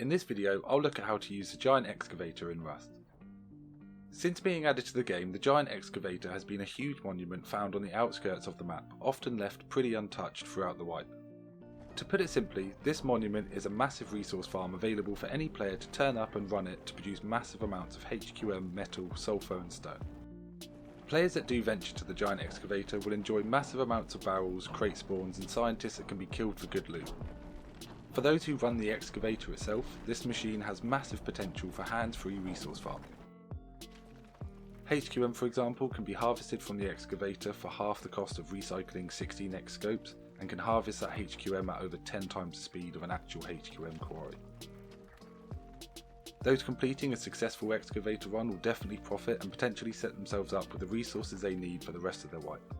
In this video, I'll look at how to use the Giant Excavator in Rust. Since being added to the game, the Giant Excavator has been a huge monument found on the outskirts of the map, often left pretty untouched throughout the wipe. To put it simply, this monument is a massive resource farm available for any player to turn up and run it to produce massive amounts of HQM, metal, sulfur and stone. Players that do venture to the Giant Excavator will enjoy massive amounts of barrels, crate spawns and scientists that can be killed for good loot. For those who run the excavator itself, this machine has massive potential for hands-free resource farming. HQM, for example, can be harvested from the excavator for half the cost of recycling 16x scopes and can harvest that HQM at over 10 times the speed of an actual HQM quarry. Those completing a successful excavator run will definitely profit and potentially set themselves up with the resources they need for the rest of their wipe.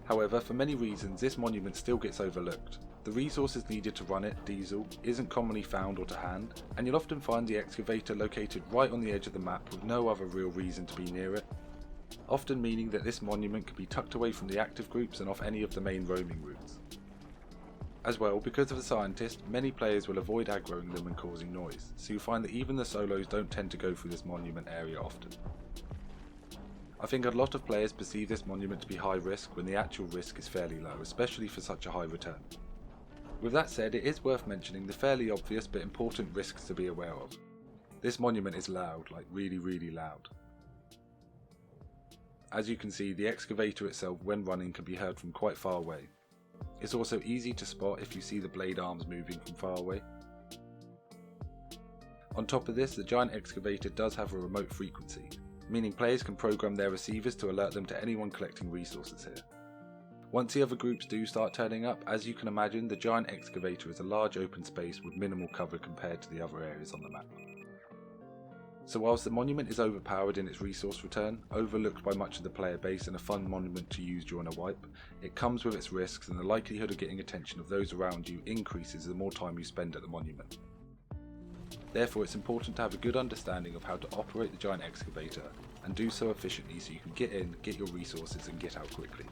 However, for many reasons this monument still gets overlooked. The resources needed to run it, diesel, isn't commonly found or to hand, and you'll often find the excavator located right on the edge of the map with no other real reason to be near it, often meaning that this monument can be tucked away from the active groups and off any of the main roaming routes. As well, because of the scientist, many players will avoid aggroing them and causing noise, so you'll find that even the solos don't tend to go through this monument area often. I think a lot of players perceive this monument to be high risk when the actual risk is fairly low, especially for such a high return. With that said, it is worth mentioning the fairly obvious but important risks to be aware of. This monument is loud, like really loud. As you can see, the excavator itself when running can be heard from quite far away. It's also easy to spot if you see the blade arms moving from far away. On top of this, the Giant Excavator does have a remote frequency, meaning players can program their receivers to alert them to anyone collecting resources here. Once the other groups do start turning up, as you can imagine, the Giant Excavator is a large open space with minimal cover compared to the other areas on the map. So whilst the monument is overpowered in its resource return, overlooked by much of the player base and a fun monument to use during a wipe, it comes with its risks and the likelihood of getting attention of those around you increases the more time you spend at the monument. Therefore it's important to have a good understanding of how to operate the Giant Excavator and do so efficiently so you can get in, get your resources and get out quickly.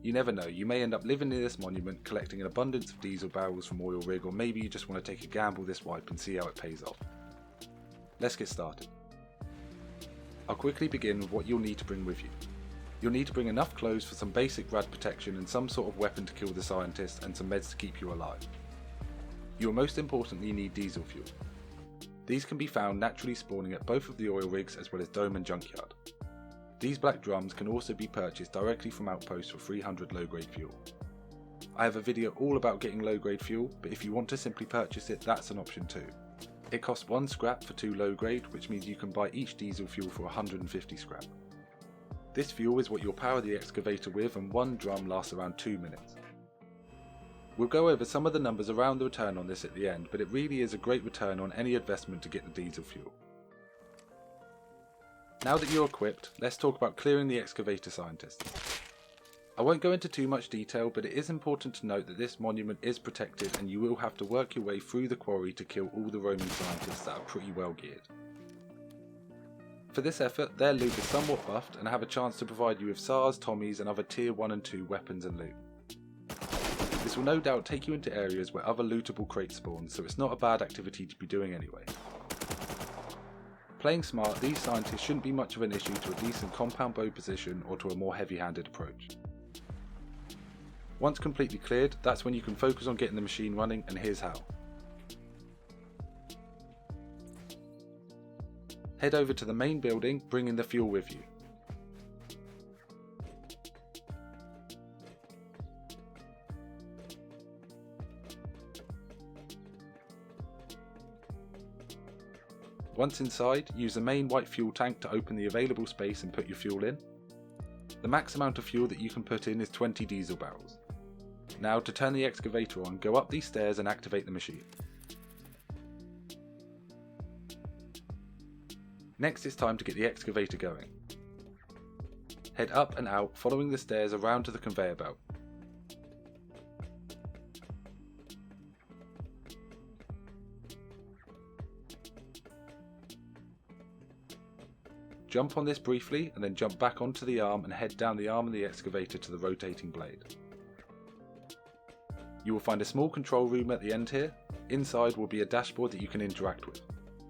You never know, you may end up living near this monument collecting an abundance of diesel barrels from oil rig, or maybe you just want to take a gamble this wipe and see how it pays off. Let's get started. I'll quickly begin with what you'll need to bring with you. You'll need to bring enough clothes for some basic rad protection and some sort of weapon to kill the scientist and some meds to keep you alive. You will most importantly need diesel fuel. These can be found naturally spawning at both of the oil rigs as well as Dome and Junkyard. These black drums can also be purchased directly from outposts for 300 low-grade fuel. I have a video all about getting low-grade fuel, but if you want to simply purchase it, that's an option too. It costs 1 scrap for 2 low-grade, which means you can buy each diesel fuel for 150 scrap. This fuel is what you'll power the excavator with, and 1 drum lasts around 2 minutes. We'll go over some of the numbers around the return on this at the end, but it really is a great return on any investment to get the diesel fuel. Now that you're equipped, let's talk about clearing the excavator scientists. I won't go into too much detail, but it is important to note that this monument is protected and you will have to work your way through the quarry to kill all the roaming scientists that are pretty well geared. For this effort, their loot is somewhat buffed and have a chance to provide you with SARs, Tommies and other tier 1 and 2 weapons and loot. This will no doubt take you into areas where other lootable crates spawn, so it's not a bad activity to be doing anyway. Playing smart, these scientists shouldn't be much of an issue to a decent compound bow position or to a more heavy-handed approach. Once completely cleared, that's when you can focus on getting the machine running, and here's how. Head over to the main building, bringing the fuel with you. Once inside, use the main white fuel tank to open the available space and put your fuel in. The max amount of fuel that you can put in is 20 diesel barrels. Now to turn the excavator on, go up these stairs and activate the machine. Next it's time to get the excavator going. Head up and out, following the stairs around to the conveyor belt. Jump on this briefly and then jump back onto the arm and head down the arm of the excavator to the rotating blade. You will find a small control room at the end here. Inside will be a dashboard that you can interact with.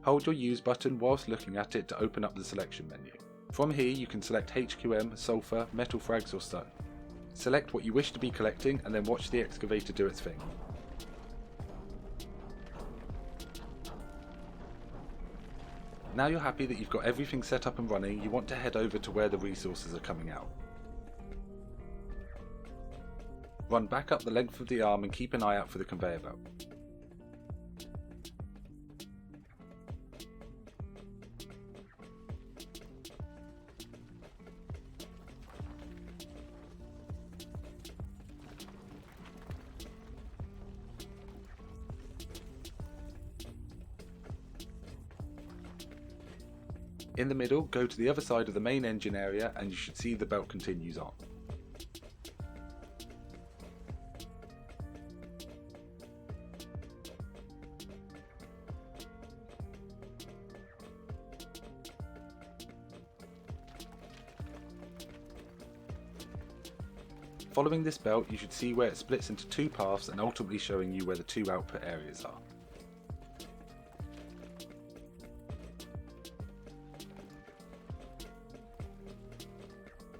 Hold your use button whilst looking at it to open up the selection menu. From here you can select HQM, sulfur, metal frags or stone. Select what you wish to be collecting and then watch the excavator do its thing. Now you're happy that you've got everything set up and running, you want to head over to where the resources are coming out. Run back up the length of the arm and keep an eye out for the conveyor belt. In the middle, go to the other side of the main engine area and you should see the belt continues on. Following this belt, you should see where it splits into two paths and ultimately showing you where the two output areas are.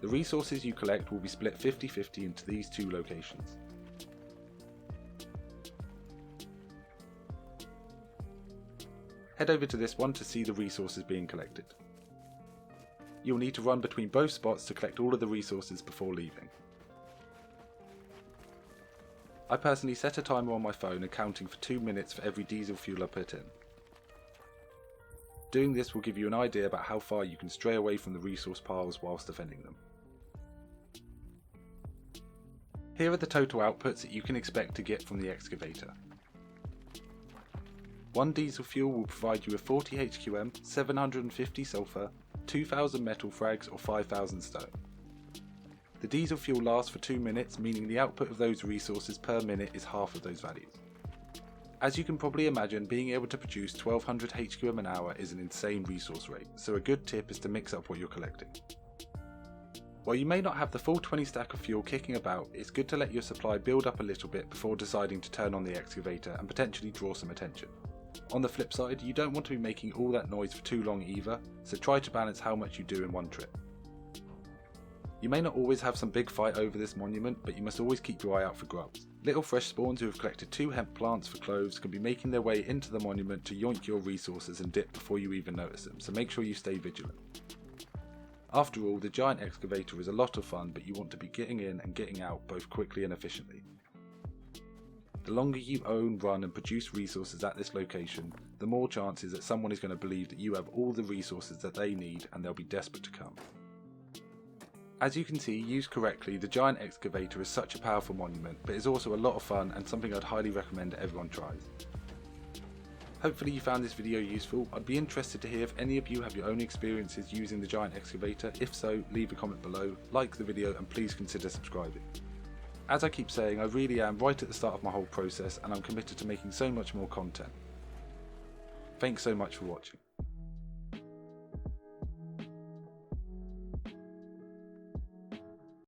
The resources you collect will be split 50-50 into these two locations. Head over to this one to see the resources being collected. You'll need to run between both spots to collect all of the resources before leaving. I personally set a timer on my phone accounting for 2 minutes for every diesel fuel I put in. Doing this will give you an idea about how far you can stray away from the resource piles whilst defending them. Here are the total outputs that you can expect to get from the excavator. 1 diesel fuel will provide you with 40 HQM, 750 sulfur, 2000 metal frags or 5000 stone. The diesel fuel lasts for 2 minutes, meaning the output of those resources per minute is half of those values. As you can probably imagine, being able to produce 1200 HQM an hour is an insane resource rate, so a good tip is to mix up what you're collecting. While you may not have the full 20 stack of fuel kicking about, it's good to let your supply build up a little bit before deciding to turn on the excavator and potentially draw some attention. On the flip side, you don't want to be making all that noise for too long either, so try to balance how much you do in one trip. You may not always have some big fight over this monument, but you must always keep your eye out for grubs. Little fresh spawns who have collected 2 hemp plants for cloves can be making their way into the monument to yoink your resources and dip before you even notice them, so make sure you stay vigilant. After all, the Giant Excavator is a lot of fun, but you want to be getting in and getting out both quickly and efficiently. The longer you own, run and produce resources at this location, the more chances that someone is going to believe that you have all the resources that they need and they'll be desperate to come. As you can see, used correctly, the Giant Excavator is such a powerful monument, but is also a lot of fun and something I'd highly recommend everyone tries. Hopefully you found this video useful. I'd be interested to hear if any of you have your own experiences using the Giant Excavator. If so, leave a comment below, like the video and please consider subscribing. As I keep saying, I really am right at the start of my whole process and I'm committed to making so much more content. Thanks so much for watching.